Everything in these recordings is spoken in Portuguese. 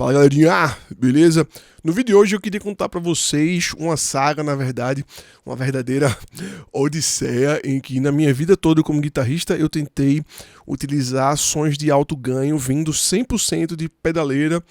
Fala galerinha, beleza? No vídeo de hoje eu queria contar pra vocês uma saga, na verdade, uma verdadeira odisseia em que na minha vida toda como guitarrista eu tentei utilizar sons de alto ganho vindo 100% de pedaleira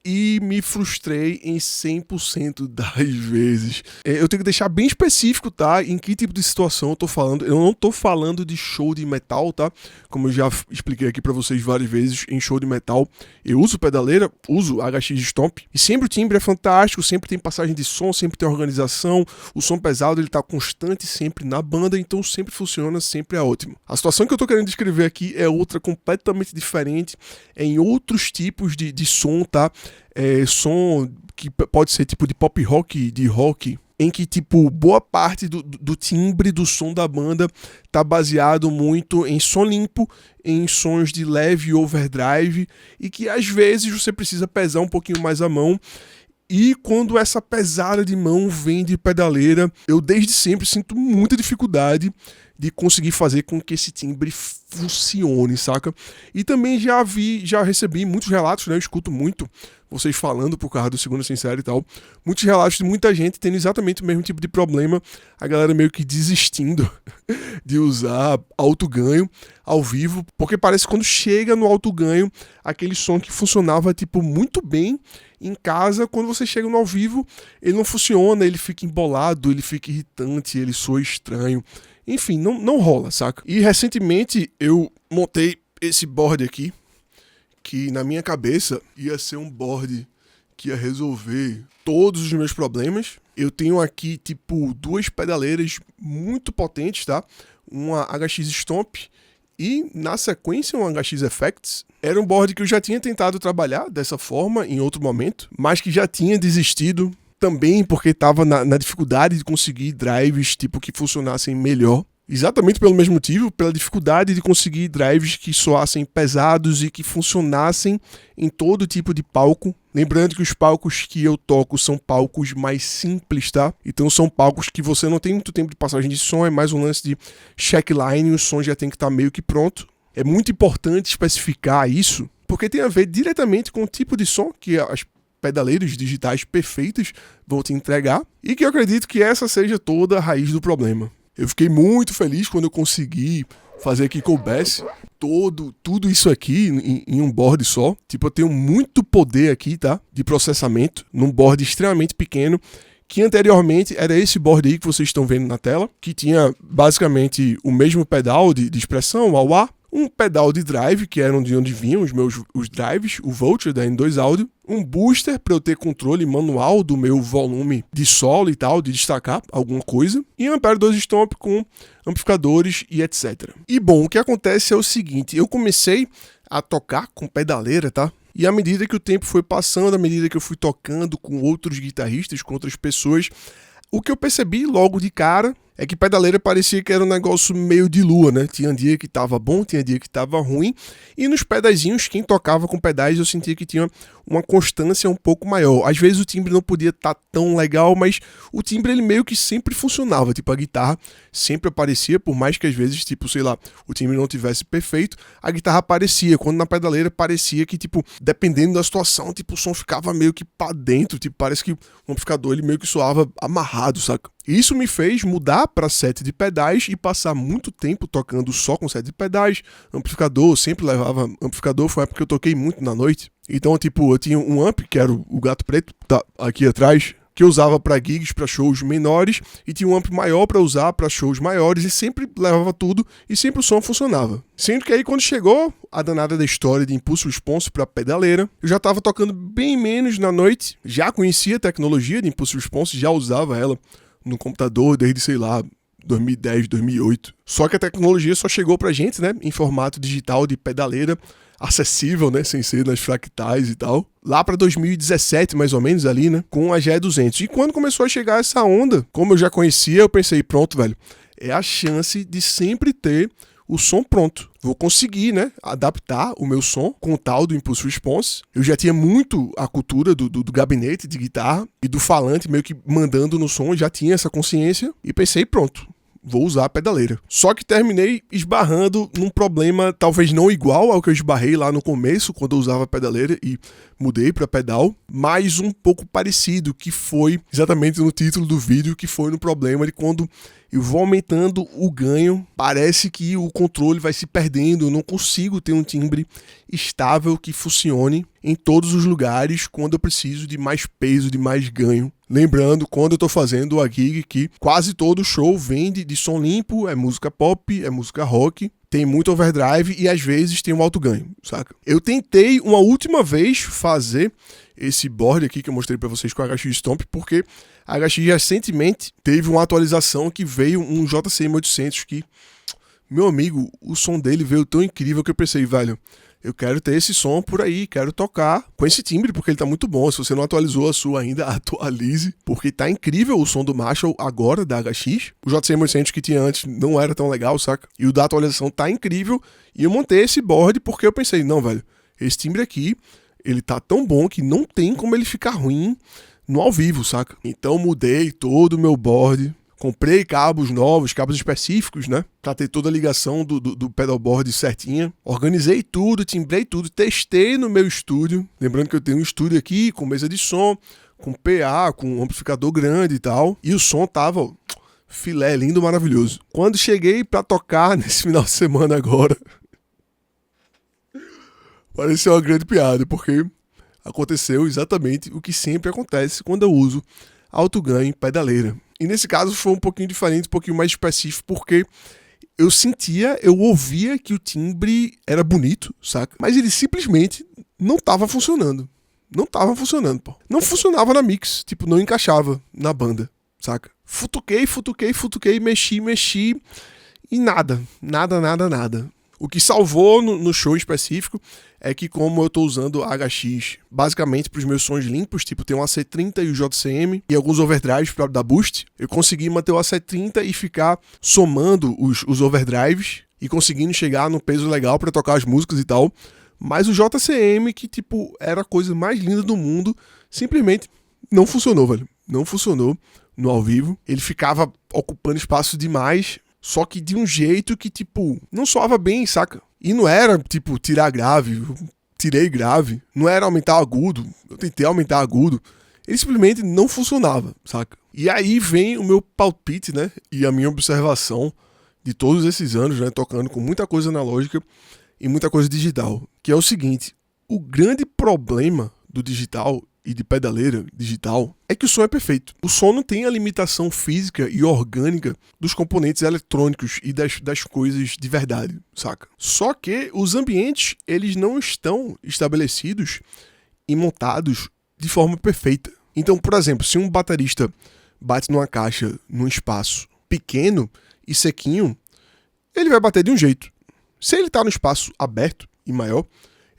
e me frustrei em 100% das vezes. Eu tenho que deixar bem específico, tá? Em que tipo de situação eu tô falando. Eu não tô falando de show de metal, tá? Como eu já expliquei aqui pra vocês várias vezes, em show de metal eu uso pedaleira, uso HX Stomp. E sempre o timbre é fantástico, sempre tem passagem de som, sempre tem organização. O som pesado, ele tá constante sempre na banda, então sempre funciona, sempre é ótimo. A situação que eu tô querendo descrever aqui é outra completamente diferente, em outros tipos de som, tá? Som que pode ser tipo de pop rock, de rock, em que tipo boa parte do timbre do som da banda tá baseado muito em som limpo, em sons de leve overdrive, e que às vezes você precisa pesar um pouquinho mais a mão. E quando essa pesada de mão vem de pedaleira, eu desde sempre sinto muita dificuldade de conseguir fazer com que esse timbre funcione, saca? E também já recebi muitos relatos, né? Eu escuto muito vocês falando por causa do Segunda Sincera e tal. Muitos relatos de muita gente tendo exatamente o mesmo tipo de problema. A galera meio que desistindo de usar alto ganho ao vivo, porque parece que quando chega no alto ganho, aquele som que funcionava tipo muito bem em casa, quando você chega no ao vivo, ele não funciona, ele fica embolado, ele fica irritante, ele soa estranho. Enfim, não rola, saca? E recentemente eu montei esse board aqui, que na minha cabeça ia ser um board que ia resolver todos os meus problemas. Eu tenho aqui, tipo, duas pedaleiras muito potentes, tá? Uma HX Stomp e, na sequência, um HX Effects. Era um board que eu já tinha tentado trabalhar dessa forma em outro momento, mas que já tinha desistido também porque estava na dificuldade de conseguir drives tipo que funcionassem melhor. Exatamente pelo mesmo motivo, pela dificuldade de conseguir drives que soassem pesados e que funcionassem em todo tipo de palco. Lembrando que os palcos que eu toco são palcos mais simples, tá? Então são palcos que você não tem muito tempo de passagem de som, é mais um lance de checkline, o som já tem que estar meio que pronto. É muito importante especificar isso, porque tem a ver diretamente com o tipo de som que as pedaleiras digitais perfeitas vão te entregar, e que eu acredito que essa seja toda a raiz do problema. Eu fiquei muito feliz quando eu consegui fazer que coubesse tudo isso aqui em um board só. Tipo, eu tenho muito poder aqui, tá? De processamento, num board extremamente pequeno, que anteriormente era esse board aí que vocês estão vendo na tela, que tinha basicamente o mesmo pedal de expressão, o wah-wah, um pedal de drive, que era de onde vinham os drives, o Vulture da N2 Audio, um booster para eu ter controle manual do meu volume de solo e tal, de destacar alguma coisa, e um Ampere 2 Stomp com amplificadores e etc. E bom, o que acontece é o seguinte, eu comecei a tocar com pedaleira, tá? E à medida que o tempo foi passando, à medida que eu fui tocando com outros guitarristas, com outras pessoas, o que eu percebi logo de cara é que pedaleira parecia que era um negócio meio de lua, né? Tinha dia que tava bom, tinha dia que tava ruim. E nos pedazinhos, quem tocava com pedais, eu sentia que tinha uma constância um pouco maior. Às vezes o timbre não podia estar tão legal, mas o timbre ele meio que sempre funcionava. Tipo, a guitarra sempre aparecia, por mais que às vezes, tipo, sei lá, o timbre não tivesse perfeito, a guitarra aparecia. Quando na pedaleira parecia que, tipo, dependendo da situação, tipo, o som ficava meio que pra dentro. Tipo, parece que o amplificador ele meio que soava amarrado, saca? Isso me fez mudar para set de pedais e passar muito tempo tocando só com set de pedais. Amplificador, sempre levava amplificador, foi uma época que eu toquei muito na noite. Então, tipo, eu tinha um amp, que era o Gato Preto, tá aqui atrás, que eu usava para gigs, para shows menores, e tinha um amp maior para usar para shows maiores, e sempre levava tudo, e sempre o som funcionava. Sendo que aí quando chegou a danada da história de Impulse Response para pedaleira, eu já estava tocando bem menos na noite, já conhecia a tecnologia de Impulse Response, já usava ela no computador desde, sei lá, 2010, 2008. Só que a tecnologia só chegou pra gente, né, em formato digital de pedaleira, acessível, né, sem ser nas fractais e tal, lá pra 2017, mais ou menos, ali, né, com a GE200. E quando começou a chegar essa onda, como eu já conhecia, eu pensei, pronto, velho, é a chance de sempre ter o som pronto. Vou conseguir, né, adaptar o meu som com o tal do Impulse Response. Eu já tinha muito a cultura do gabinete de guitarra e do falante meio que mandando no som, já tinha essa consciência e pensei, pronto, vou usar a pedaleira. Só que terminei esbarrando num problema talvez não igual ao que eu esbarrei lá no começo, quando eu usava a pedaleira e mudei para pedal, mas um pouco parecido, que foi exatamente no título do vídeo, que foi no problema de quando eu vou aumentando o ganho, parece que o controle vai se perdendo, eu não consigo ter um timbre estável que funcione em todos os lugares quando eu preciso de mais peso, de mais ganho. Lembrando, quando eu tô fazendo a gig, que quase todo show vem de som limpo, é música pop, é música rock, tem muito overdrive e às vezes tem um alto ganho, saca? Eu tentei uma última vez fazer esse board aqui que eu mostrei pra vocês com a HX Stomp, porque a HX recentemente teve uma atualização que veio um JCM 800 que, meu amigo, o som dele veio tão incrível que eu pensei, velho, eu quero ter esse som por aí, quero tocar com esse timbre, porque ele tá muito bom. Se você não atualizou a sua ainda, atualize, porque tá incrível o som do Marshall agora, da HX. O JCM 800 que tinha antes não era tão legal, saca? E o da atualização tá incrível, e eu montei esse board porque eu pensei, não, velho, esse timbre aqui, ele tá tão bom que não tem como ele ficar ruim no ao vivo, saca? Então mudei todo o meu board, comprei cabos novos, cabos específicos, né? Pra ter toda a ligação do pedalboard certinha. Organizei tudo, timbrei tudo, testei no meu estúdio. Lembrando que eu tenho um estúdio aqui com mesa de som, com PA, com um amplificador grande e tal. E o som tava, ó, filé, lindo, maravilhoso. Quando cheguei pra tocar nesse final de semana agora, pareceu uma grande piada, porque aconteceu exatamente o que sempre acontece quando eu uso alto ganho em pedaleira. E nesse caso foi um pouquinho diferente, um pouquinho mais específico, porque eu ouvia que o timbre era bonito, saca? Mas ele simplesmente não tava funcionando. Não tava funcionando, pô. Não funcionava na mix, tipo, não encaixava na banda, saca? Futuquei, mexi, e nada. O que salvou no show específico é que, como eu tô usando a HX basicamente para os meus sons limpos, tipo tem o AC30 e o JCM e alguns overdrives para dar boost, eu consegui manter o AC30 e ficar somando os overdrives e conseguindo chegar no peso legal para tocar as músicas e tal. Mas o JCM, que tipo era a coisa mais linda do mundo, simplesmente não funcionou, velho. Não funcionou no ao vivo. Ele ficava ocupando espaço demais. Só que de um jeito que, tipo, não soava bem, saca? E não era, tipo, tirar grave, eu tirei grave. Não era aumentar agudo, eu tentei aumentar agudo. Ele simplesmente não funcionava, saca? E aí vem o meu palpite, né? E a minha observação de todos esses anos, né? Tocando com muita coisa analógica e muita coisa digital. Que é o seguinte, o grande problema do digital e de pedaleira digital é que o som é perfeito. O som não tem a limitação física e orgânica dos componentes eletrônicos e das coisas de verdade, saca? Só que os ambientes, eles não estão estabelecidos e montados de forma perfeita. Então, por exemplo, se um baterista bate numa caixa num espaço pequeno e sequinho, ele vai bater de um jeito. Se ele está no espaço aberto e maior,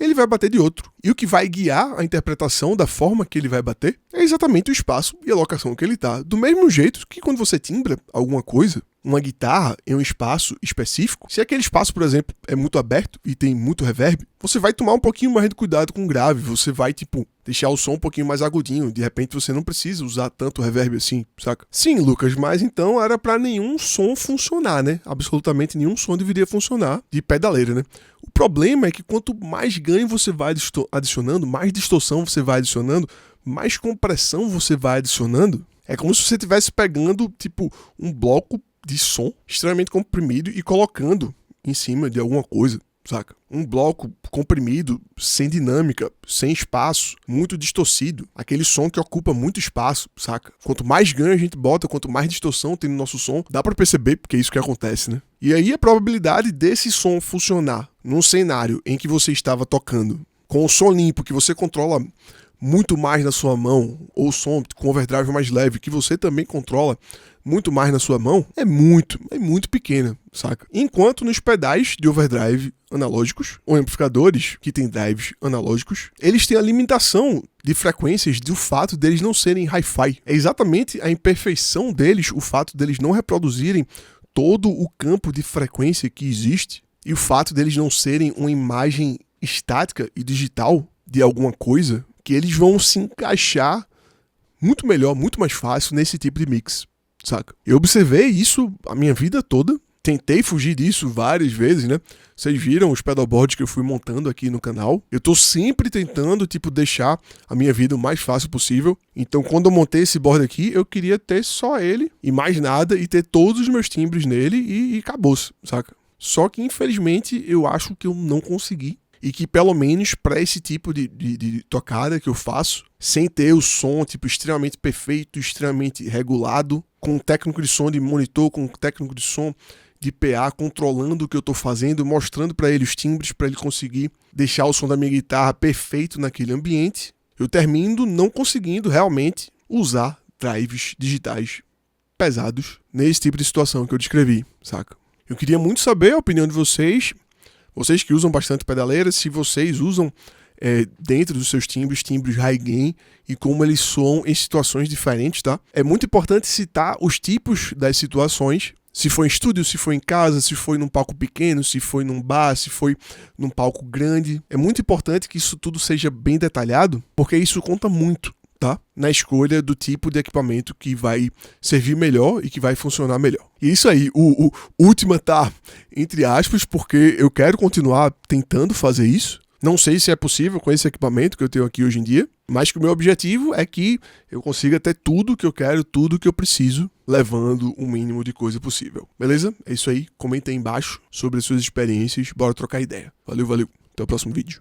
ele vai bater de outro. E o que vai guiar a interpretação da forma que ele vai bater é exatamente o espaço e a locação que ele está. Do mesmo jeito que quando você timbra alguma coisa, uma guitarra em um espaço específico, se aquele espaço, por exemplo, é muito aberto e tem muito reverb, você vai tomar um pouquinho mais de cuidado com o grave, você vai, tipo, deixar o som um pouquinho mais agudinho, de repente você não precisa usar tanto reverb assim, saca? Sim, Lucas, mas então era pra nenhum som funcionar, né? Absolutamente nenhum som deveria funcionar de pedaleira, né? O problema é que quanto mais ganho você vai adicionando, mais distorção você vai adicionando, mais compressão você vai adicionando, é como se você estivesse pegando, tipo, um bloco de som extremamente comprimido e colocando em cima de alguma coisa, saca? Um bloco comprimido, sem dinâmica, sem espaço, muito distorcido. Aquele som que ocupa muito espaço, saca? Quanto mais ganho a gente bota, quanto mais distorção tem no nosso som, dá pra perceber porque é isso que acontece, né? E aí a probabilidade desse som funcionar num cenário em que você estava tocando com o som limpo, que você controla muito mais na sua mão, ou som com overdrive mais leve, que você também controla muito mais na sua mão, é muito pequena, saca? Enquanto nos pedais de overdrive analógicos, ou amplificadores que têm drives analógicos, eles têm a limitação de frequências do fato deles não serem hi-fi. É exatamente a imperfeição deles, o fato deles não reproduzirem todo o campo de frequência que existe, e o fato deles não serem uma imagem estática e digital de alguma coisa, que eles vão se encaixar muito melhor, muito mais fácil nesse tipo de mix, saca? Eu observei isso a minha vida toda, tentei fugir disso várias vezes, né? Vocês viram os pedalboards que eu fui montando aqui no canal. Eu tô sempre tentando, deixar a minha vida o mais fácil possível. Então, quando eu montei esse board aqui, eu queria ter só ele e mais nada e ter todos os meus timbres nele e acabou-se, saca? Só que, infelizmente, eu acho que eu não consegui. E que, pelo menos, para esse tipo de tocada que eu faço, sem ter o som, extremamente perfeito, extremamente regulado, com um técnico de som de monitor, com um técnico de som de PA, controlando o que eu tô fazendo, mostrando para ele os timbres, para ele conseguir deixar o som da minha guitarra perfeito naquele ambiente, eu termino não conseguindo realmente usar drives digitais pesados nesse tipo de situação que eu descrevi, saca? Eu queria muito saber a opinião de vocês que usam bastante pedaleira, se vocês usam dentro dos seus timbres high gain e como eles soam em situações diferentes, tá? É muito importante citar os tipos das situações, se foi em estúdio, se foi em casa, se foi num palco pequeno, se foi num bar, se foi num palco grande. É muito importante que isso tudo seja bem detalhado, porque isso conta muito, tá? Na escolha do tipo de equipamento que vai servir melhor e que vai funcionar melhor. E isso aí, o última tá entre aspas, porque eu quero continuar tentando fazer isso. Não sei se é possível com esse equipamento que eu tenho aqui hoje em dia, mas que o meu objetivo é que eu consiga ter tudo que eu quero, tudo que eu preciso, levando o mínimo de coisa possível. Beleza? É isso aí. Comenta aí embaixo sobre as suas experiências. Bora trocar ideia. Valeu, valeu. Até o próximo vídeo.